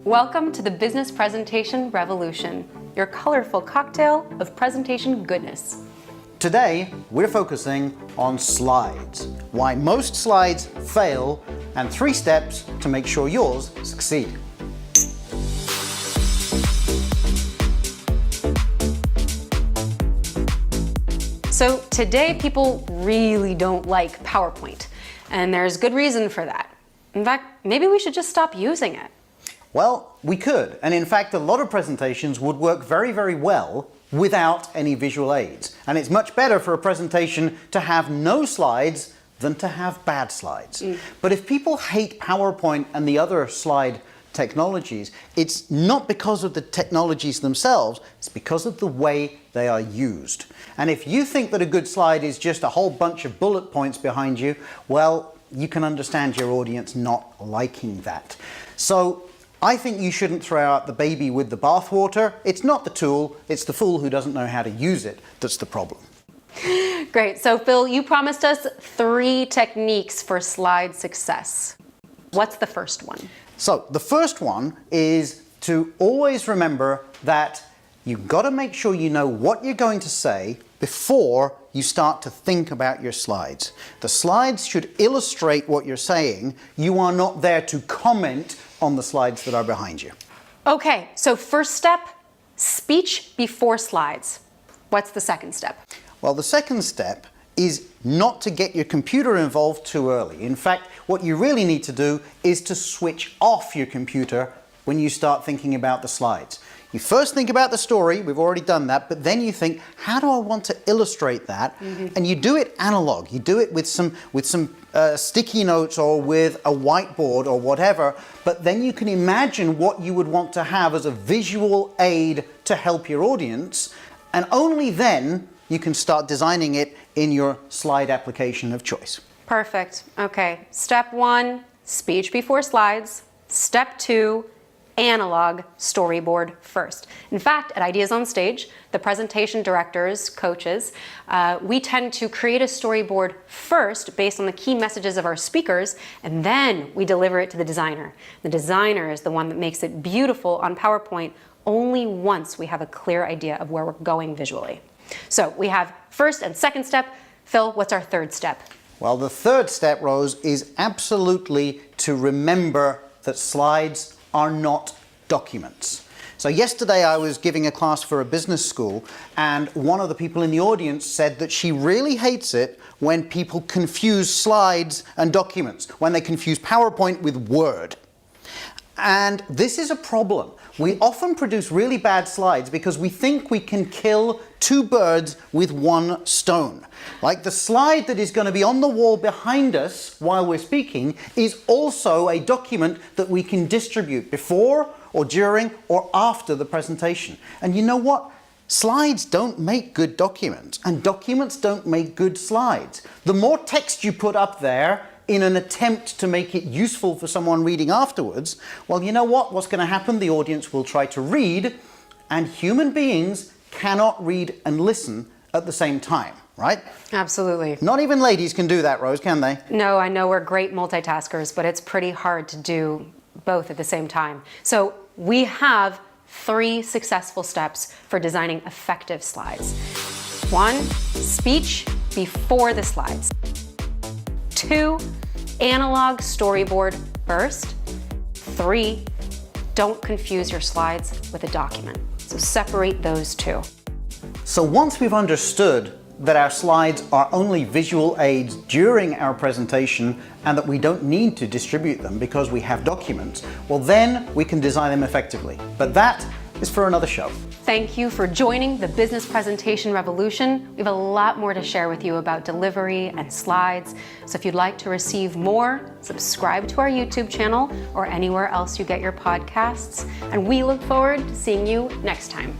Welcome to the Business Presentation Revolution, your colorful cocktail of presentation goodness. Today, we're focusing on slides, why most slides fail, and 3 steps to make sure yours succeed. So today, people really don't like PowerPoint, and there's good reason for that. In fact, maybe we should just stop using it. Well, we could, and in fact, a lot of presentations would work very, very well without any visual aids. And it's much better for a presentation to have no slides than to have bad slides. But if people hate PowerPoint and the other slide technologies, it's not because of the technologies themselves, it's because of the way they are used. And if you think that a good slide is just a whole bunch of bullet points behind you, well, you can understand your audience not liking that. So I think you shouldn't throw out the baby with the bathwater. It's not the tool, it's the fool who doesn't know how to use it that's the problem. Great. So Phil, you promised us 3 techniques for slide success. What's the first one? So the first one is to always remember that you've got to make sure you know what you're going to say before you start to think about your slides. The slides should illustrate what you're saying. You are not there to comment on the slides that are behind you. Okay, so first step, speech before slides. What's the second step? Well, the second step is not to get your computer involved too early. In fact, what you really need to do is to switch off your computer when you start thinking about the slides. You first think about the story, we've already done that, but then you think, how do I want to illustrate that? And you do it analog. You do it with some sticky notes or with a whiteboard or whatever, but then you can imagine what you would want to have as a visual aid to help your audience, and only then you can start designing it in your slide application of choice. Perfect. Okay, step 1, speech before slides. Step 2, analog storyboard first. In fact, at Ideas on Stage, the presentation directors, coaches, we tend to create a storyboard first based on the key messages of our speakers, and then we deliver it to the designer. The designer is the one that makes it beautiful on PowerPoint only once we have a clear idea of where we're going visually. So we have first and second step. Phil, what's our third step? Well, the third step, Rose, is absolutely to remember that slides are not documents. So yesterday I was giving a class for a business school, and one of the people in the audience said that she really hates it when people confuse slides and documents, when they confuse PowerPoint with Word. And this is a problem. We often produce really bad slides because we think we can kill 2 birds with 1 stone. Like the slide that is going to be on the wall behind us while we're speaking is also a document that we can distribute before or during or after the presentation. And you know what? Slides don't make good documents, and documents don't make good slides. The more text you put up there in an attempt to make it useful for someone reading afterwards, well, you know what? What's going to happen? The audience will try to read, and human beings cannot read and listen at the same time, right? Absolutely. Not even ladies can do that, Rose, can they? No, I know we're great multitaskers, but it's pretty hard to do both at the same time. So we have 3 successful steps for designing effective slides. 1, speech before the slides. 2, analog storyboard first. 3, don't confuse your slides with a document. So separate those 2. So once we've understood that our slides are only visual aids during our presentation and that we don't need to distribute them because we have documents, well then we can design them effectively. But that is for another show. Thank you for joining the Business Presentation Revolution. We have a lot more to share with you about delivery and slides. So if you'd like to receive more, subscribe to our YouTube channel or anywhere else you get your podcasts. And we look forward to seeing you next time.